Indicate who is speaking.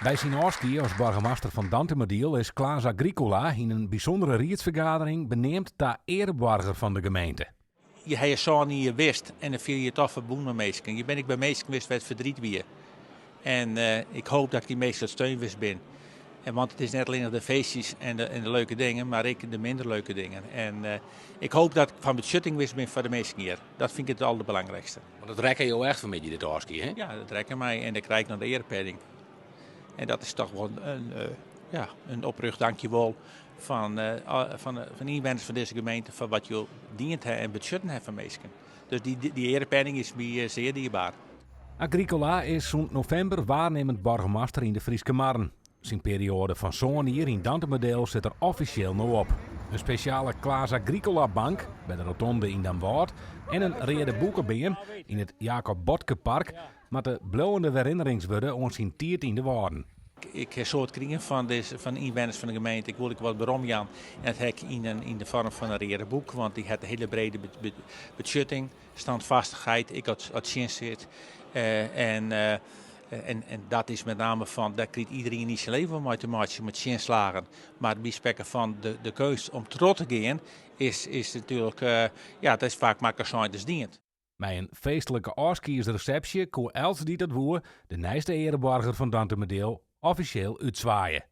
Speaker 1: Bij Sinorski als burgemeester van Dantemadiel is Klaas Agricola in een bijzondere raadsvergadering benoemd tot ereburger van de gemeente.
Speaker 2: Je hebt zo niet wist en dan viel je toch verbonden met mensen. Je bent ik bij mensen geweest waar het verdriet weer. En ik hoop dat ik die meesten steun wist ben. En want het is net alleen de feestjes en de leuke dingen, maar ook de minder leuke dingen. En ik hoop dat ik van beschutting wist ben voor de mensen hier. Dat vind ik het allerbelangrijkste.
Speaker 3: Want dat rekken je echt van met je dit Orski, hè?
Speaker 2: Ja, dat rekken mij en dan krijg ik nog de erepenning. En dat is toch wel een oprecht dankjewel van inwoners van deze gemeente voor wat je dient en beschutten hebt van mensen. Dus die erepenning is mij zeer dierbaar.
Speaker 1: Agricola is sinds november waarnemend burgemeester in de Frieske Marn. Zijn periode van zo'n hier in Dantemadiel zit er officieel nog op. Een speciale Klaas Agricola bank bij de rotonde in Den Waard en een rede boekenbeen in het Jacob Botke Park met de blauwende herinneringswoorden aan zijn tiert in de Waarden.
Speaker 2: Ik heb zo het kringen van inwoners van de gemeente. Ik wil wat berom Jan. En dat heb ik in de vorm van een rede boek, want die had een hele brede beschutting, standvastigheid. Ik had zin zit. En dat is met name van, dat krijgt iedereen niet zijn leven mee te maken met zinslagen. Maar het bijspekken van de keus om trots te gaan is natuurlijk, dat is vaak maar zo dus dient.
Speaker 1: Bij een feestelijke Orski's-receptie kon Els die dat woer de nijste ereburger van Dantemadiel officieel uitzwaaien.